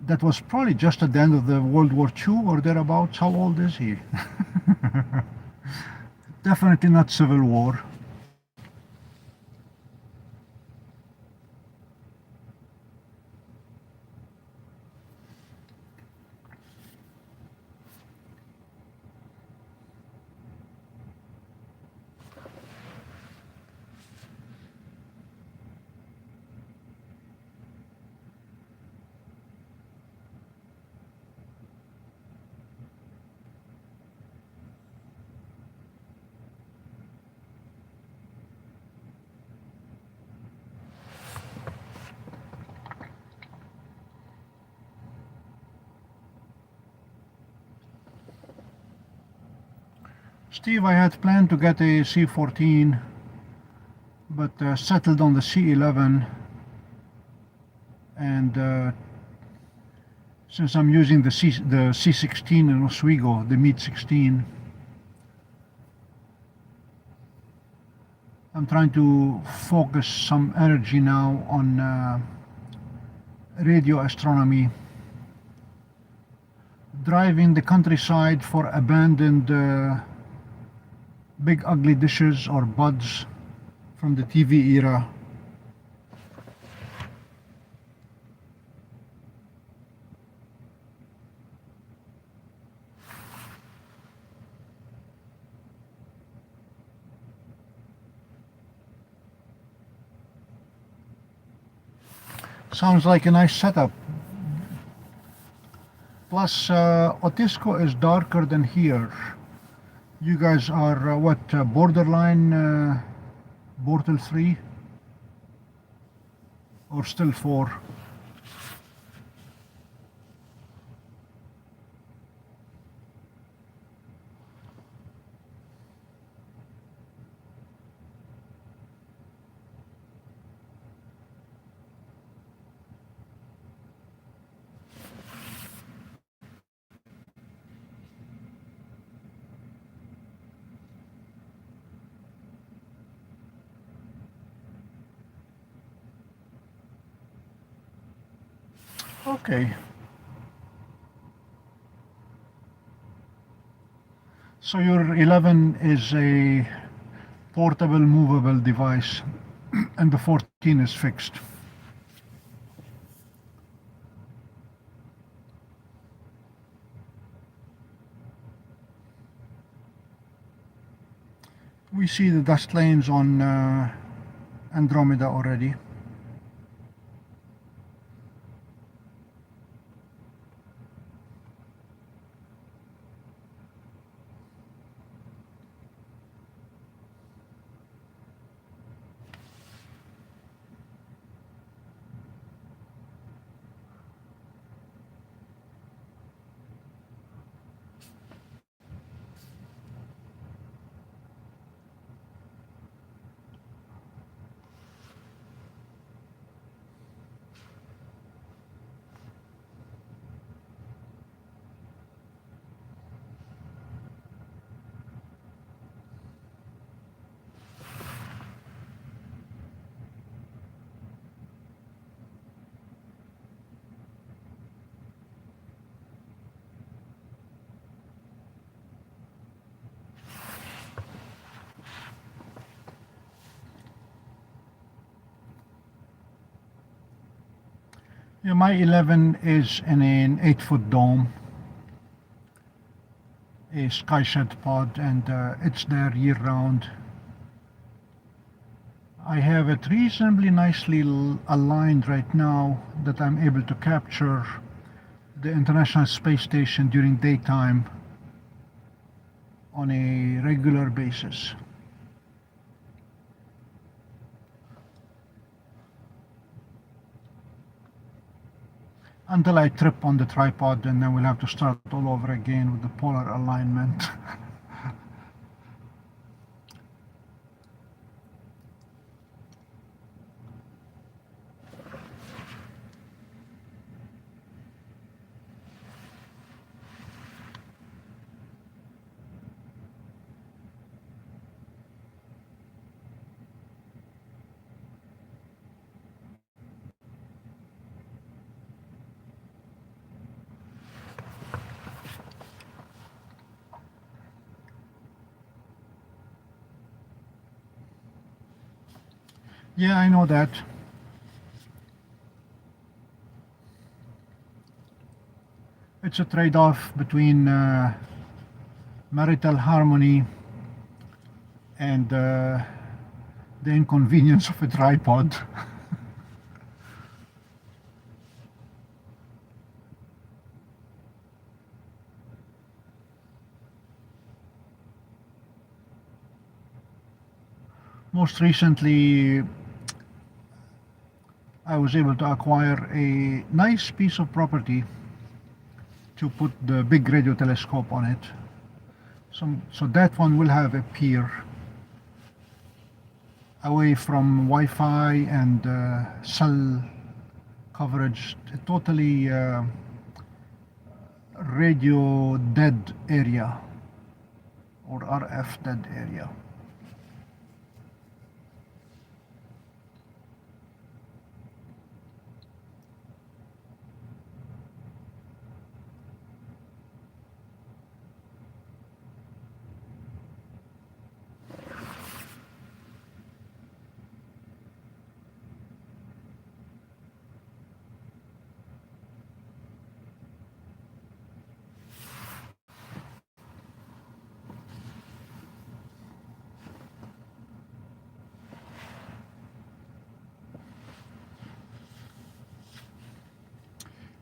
That was probably just at the end of the World War II or thereabouts. How old is he? Definitely not Civil War. Steve, I had planned to get a C14, but settled on the C11, and since I'm using the C16 in Oswego, the Meade 16, I'm trying to focus some energy now on radio astronomy, driving the countryside for abandoned big ugly dishes or buds from the TV era. Sounds like a nice setup. Plus, Otisco is darker than here. You guys are what, borderline Bortle 3? Or still 4? Okay. So your 11 is a portable, movable device, and the 14 is fixed. We see the dust lanes on Andromeda already. Yeah, my 11 is in an 8-foot dome, a SkySat pod, and it's there year round. I have it reasonably nicely aligned right now that I'm able to capture the International Space Station during daytime on a regular basis. Until I trip on the tripod, and then we'll have to start all over again with the polar alignment. Yeah, I know that. It's a trade-off between marital harmony and the inconvenience of a tripod. Most recently, I was able to acquire a nice piece of property to put the big radio telescope on it. So that one will have a pier away from Wi-Fi and cell coverage, a totally radio dead area or RF dead area.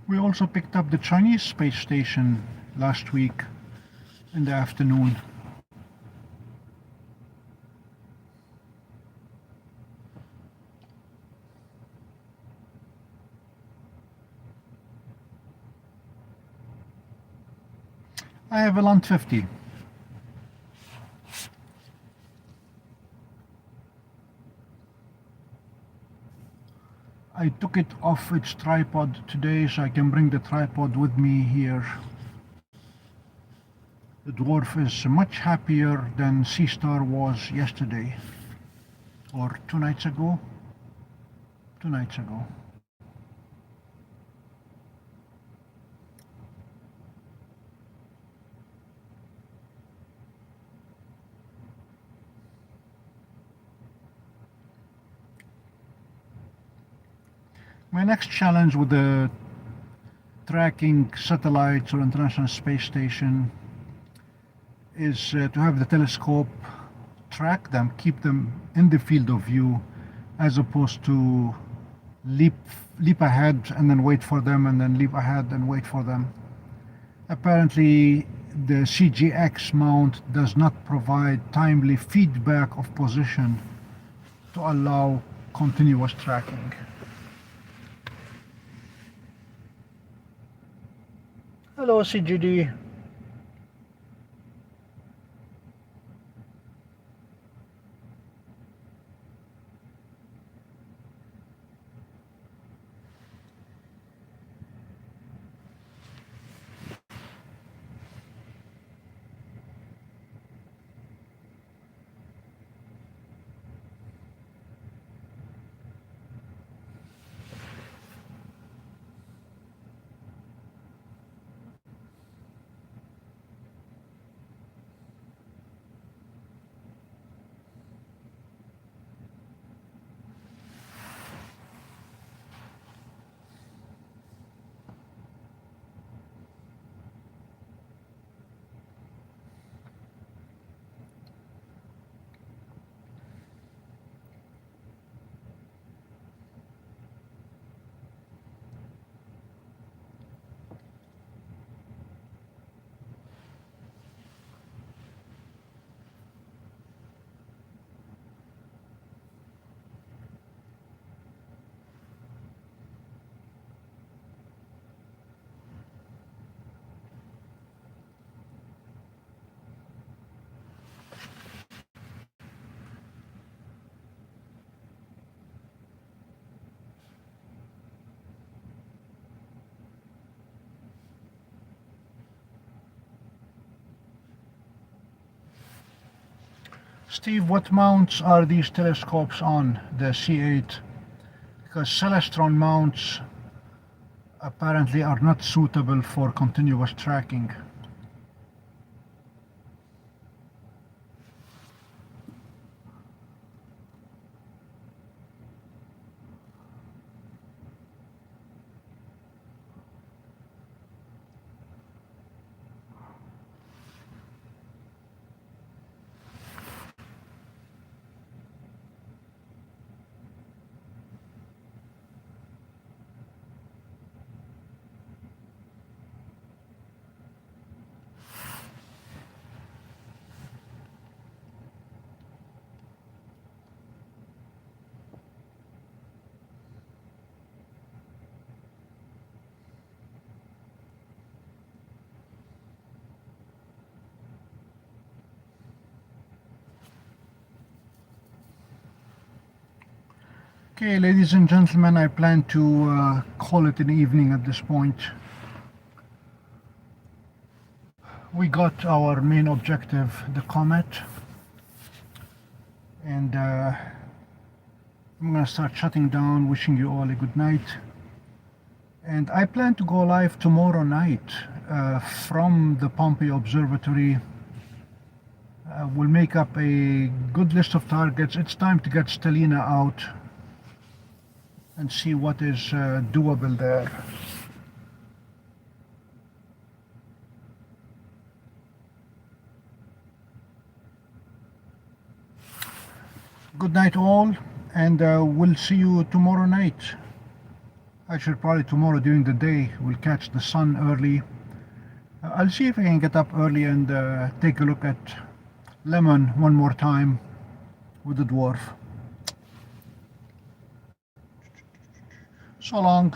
We also picked up the Chinese space station last week in the afternoon. I have a Lunt 50. I took it off its tripod today so I can bring the tripod with me here. The dwarf is much happier than Seestar was yesterday, or 2 nights ago. 2 nights ago. My next challenge with the tracking satellites or International Space Station is to have the telescope track them, keep them in the field of view, as opposed to leap ahead and then wait for them, and then leap ahead and wait for them. Apparently, the CGX mount does not provide timely feedback of position to allow continuous tracking. Hello, CGD. Steve, what mounts are these telescopes on, the C8? Because Celestron mounts apparently are not suitable for continuous tracking. Okay, ladies and gentlemen, I plan to call it an evening at this point. We got our main objective, the comet, and I'm gonna start shutting down, wishing you all a good night. And I plan to go live tomorrow night from the Pompey Observatory. We'll make up a good list of targets. It's time to get Stellina out and see what is doable there. Good night all, and we'll see you tomorrow night. Actually, probably tomorrow during the day. We'll catch the sun early. I'll see if I can get up early and take a look at Lemon one more time with the dwarf. So long.